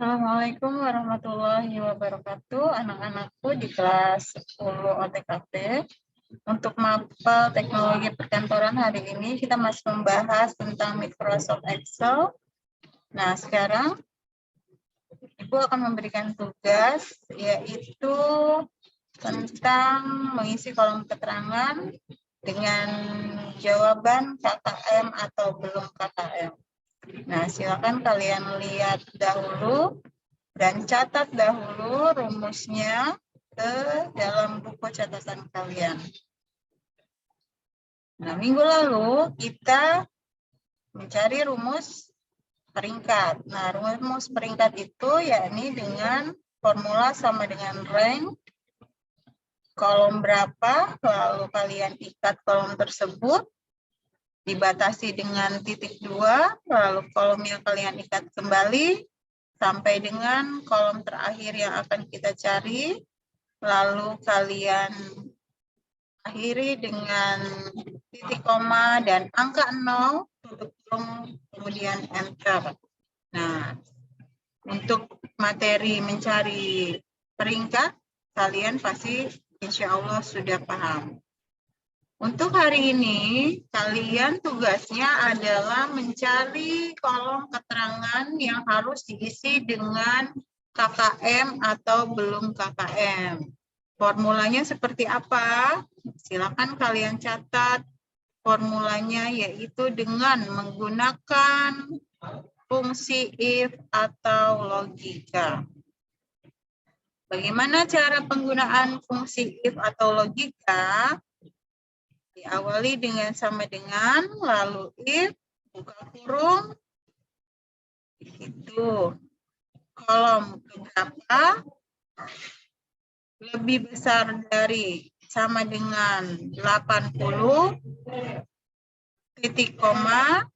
Assalamualaikum warahmatullahi wabarakatuh. Anak-anakku di kelas 10 OTKP. Untuk mapel teknologi perkantoran hari ini kita masih membahas tentang Microsoft Excel. Nah, sekarang Ibu akan memberikan tugas yaitu tentang mengisi kolom keterangan dengan jawaban KKM atau belum KKM. Nah, silakan kalian lihat dahulu dan catat dahulu rumusnya ke dalam buku catatan kalian. Nah, minggu lalu kita mencari rumus peringkat. Nah, rumus peringkat itu yakni dengan formula sama dengan rank, kolom berapa, lalu kalian ikat kolom tersebut, dibatasi dengan titik 2, lalu kolom yang kalian ikat kembali, sampai dengan kolom terakhir yang akan kita cari, lalu kalian akhiri dengan titik koma dan angka 0, tutup kurung, kemudian enter. Nah, untuk materi mencari peringkat, kalian pasti insya Allah sudah paham. Untuk hari ini, kalian tugasnya adalah mencari kolom keterangan yang harus diisi dengan KKM atau belum KKM. Formulanya seperti apa? Silakan kalian catat formulanya, yaitu dengan menggunakan fungsi if atau logika. Bagaimana cara penggunaan fungsi if atau logika? Diawali dengan sama dengan, lalu if, buka kurung, itu kolom keberapa, lebih besar dari sama dengan 80, titik koma,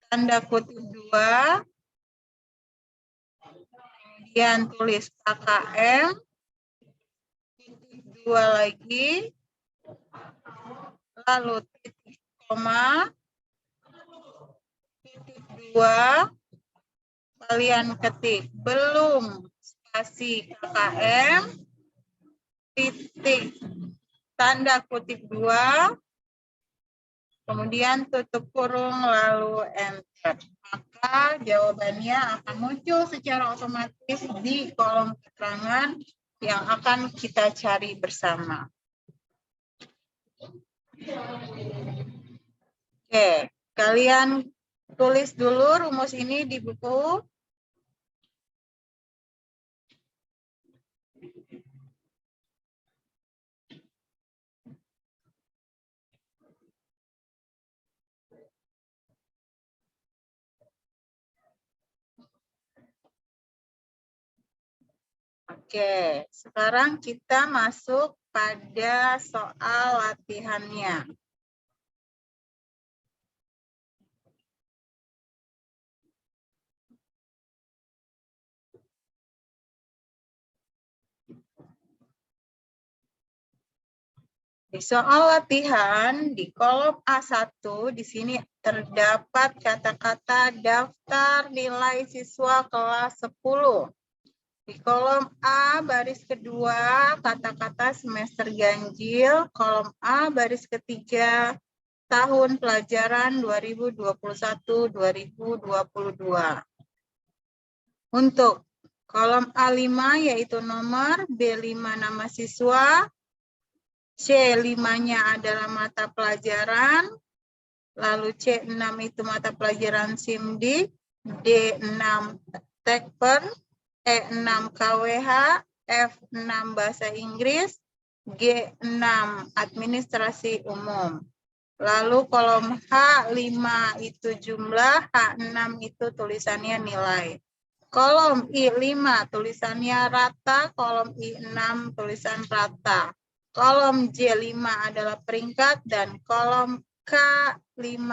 tanda kutip 2, kemudian tulis KKM, titik 2 lagi, lalu titik koma, titik 2, kalian ketik belum spasi KKM, titik tanda kutip 2, kemudian tutup kurung, lalu enter. Maka jawabannya akan muncul secara otomatis di kolom keterangan yang akan kita cari bersama. Oke, kalian tulis dulu rumus ini di buku. Oke, sekarang kita masuk pada soal latihannya. Di soal latihan, di kolom A1, di sini terdapat kata-kata daftar nilai siswa kelas 10. Di kolom A, baris kedua, kata-kata semester ganjil. Kolom A, baris ketiga, tahun pelajaran 2021-2022. Untuk kolom A5, yaitu nomor, B5 nama siswa, C5-nya adalah mata pelajaran, lalu C6 itu mata pelajaran SIMDIK, D6 Tekper, E6 KWH, F6 Bahasa Inggris, G6 Administrasi Umum. Lalu kolom H5 itu jumlah, H6 itu tulisannya nilai. Kolom I5 tulisannya rata, kolom I6 tulisan rata. Kolom J5 adalah peringkat dan kolom K5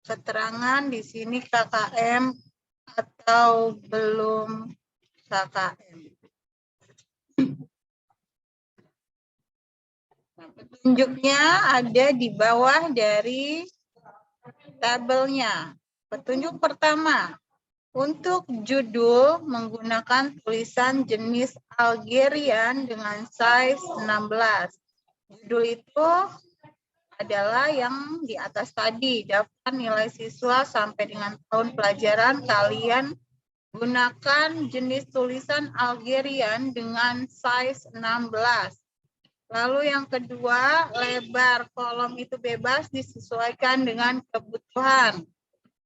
keterangan, di sini KKM atau belum KKM. Nah, petunjuknya ada di bawah dari tabelnya. Petunjuk pertama, Untuk judul menggunakan tulisan jenis Algerian dengan size 16. Judul itu adalah yang di atas tadi, daftar nilai siswa sampai dengan tahun pelajaran kalian gunakan jenis tulisan Algerian dengan size 16. Lalu yang kedua, lebar kolom itu bebas disesuaikan dengan kebutuhan.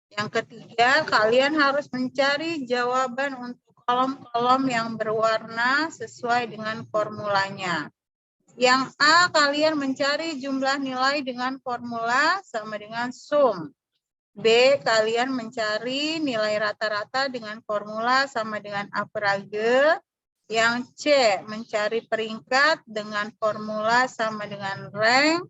Yang ketiga, kalian harus mencari jawaban untuk kolom-kolom yang berwarna sesuai dengan formulanya. Yang A, kalian mencari jumlah nilai dengan formula sama dengan sum. B, kalian mencari nilai rata-rata dengan formula sama dengan average. Yang C, mencari peringkat dengan formula sama dengan rank.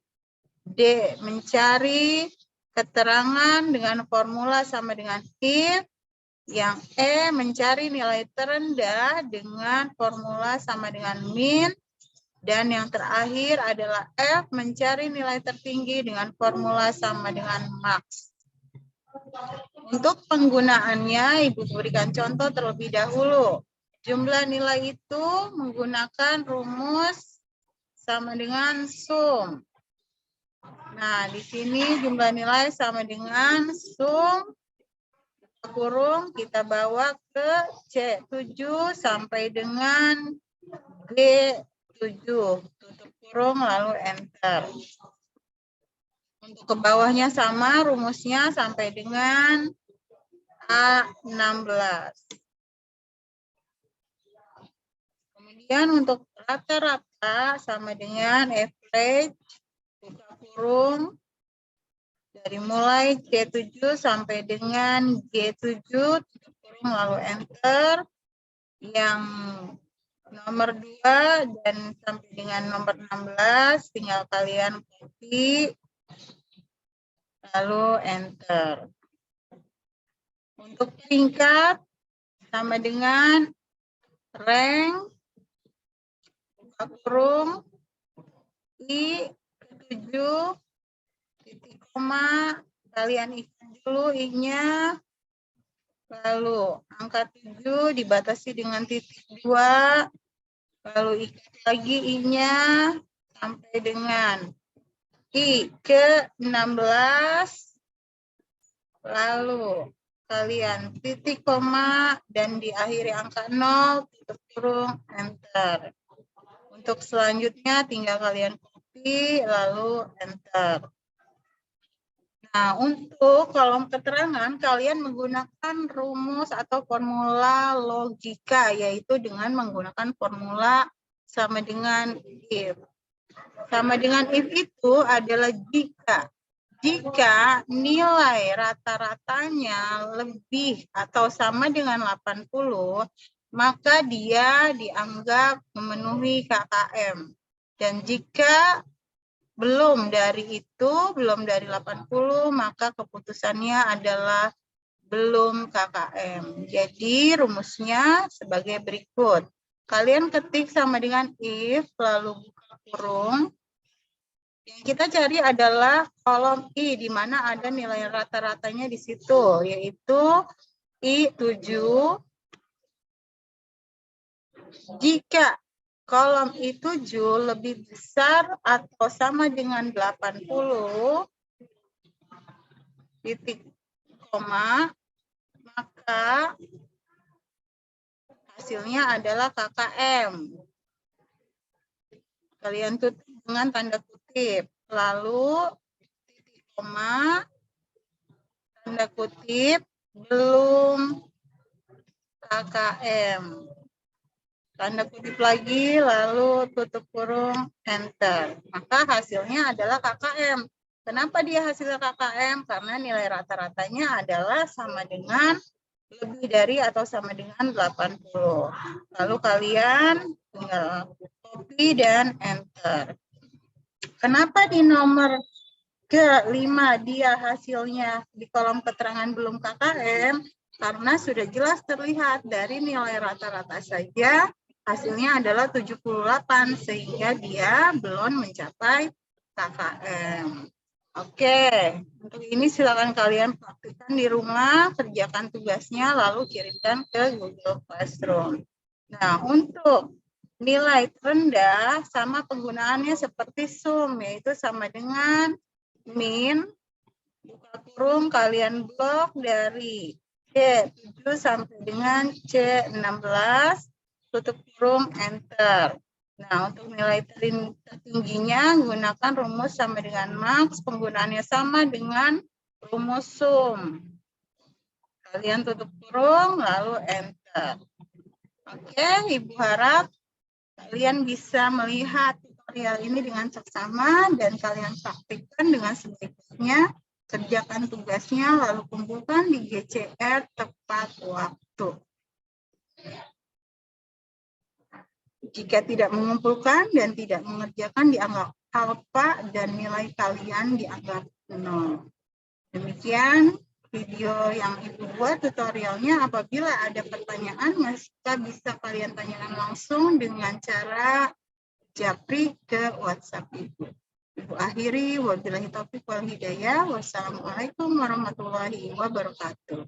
D, mencari keterangan dengan formula sama dengan if. Yang E, mencari nilai terendah dengan formula sama dengan min. Dan yang terakhir adalah F, mencari nilai tertinggi dengan formula sama dengan max. Untuk penggunaannya, Ibu berikan contoh terlebih dahulu. Jumlah nilai itu menggunakan rumus sama dengan sum. Nah, di sini jumlah nilai sama dengan sum kurung kita bawa ke C7 sampai dengan G7. Tutup kurung lalu enter. Untuk ke bawahnya sama rumusnya sampai dengan A16. Kemudian untuk rata-rata sama dengan average, buka kurung, dari mulai G7 sampai dengan G7, tutup kurung lalu enter. Yang nomor 2 dan sampai dengan nomor 16, tinggal kalian copy, lalu enter. Untuk peringkat, sama dengan rank, buka kurung, I7, titik koma, kalian ikat dulu I-nya, lalu angka 7 dibatasi dengan titik 2, lalu ikat lagi I-nya sampai dengan I ke-16, lalu kalian titik koma dan diakhiri angka 0, tutup kurung, enter. Untuk selanjutnya tinggal kalian copy, lalu enter. Nah, untuk kolom keterangan, kalian menggunakan rumus atau formula logika, yaitu dengan menggunakan formula sama dengan if. Sama dengan if itu adalah jika. Jika nilai rata-ratanya lebih atau sama dengan 80, maka dia dianggap memenuhi KKM. Dan jika belum dari itu, belum dari 80, maka keputusannya adalah belum KKM. Jadi rumusnya sebagai berikut. Kalian ketik sama dengan if, lalu buka kurung. Yang kita cari adalah kolom I, di mana ada nilai rata-ratanya di situ, yaitu I7. Jika kolom I7 lebih besar atau sama dengan 80, titik koma, maka hasilnya adalah KKM. Kalian tutup dengan tanda kutip, lalu titik koma, tanda kutip, belum KKM. Tanda kutip lagi, lalu tutup kurung, enter. Maka hasilnya adalah KKM. Kenapa dia hasilnya KKM? Karena nilai rata-ratanya adalah sama dengan lebih dari atau sama dengan 80. Lalu kalian tinggal copy dan enter. Kenapa di nomor ke-5 dia hasilnya di kolom keterangan belum KKM? Karena sudah jelas terlihat dari nilai rata-rata saja hasilnya adalah 78, sehingga dia belum mencapai KKM. Oke, untuk ini silakan kalian praktikkan di rumah, kerjakan tugasnya, lalu kirimkan ke Google Classroom. Nah, untuk nilai terendah sama penggunaannya seperti sum, yaitu sama dengan min, buka kurung, kalian blok dari C7 sampai dengan C16, tutup kurung, enter. Nah, untuk nilai tertingginya, gunakan rumus sama dengan max, penggunaannya sama dengan rumus sum. Kalian tutup kurung, lalu enter. Oke, Ibu harap kalian bisa melihat tutorial ini dengan seksama dan kalian praktikkan dengan sebaik-baiknya. Kerjakan tugasnya, lalu kumpulkan di GCR tepat waktu. Jika tidak mengumpulkan dan tidak mengerjakan dianggap alfa dan nilai kalian dianggap 0. Demikian video yang Ibu buat tutorialnya. Apabila ada pertanyaan, bisa kalian tanyakan langsung dengan cara japri ke WhatsApp Ibu. Ibu akhiri, wabillahi taufiq wal hidayah. Wassalamualaikum warahmatullahi wabarakatuh.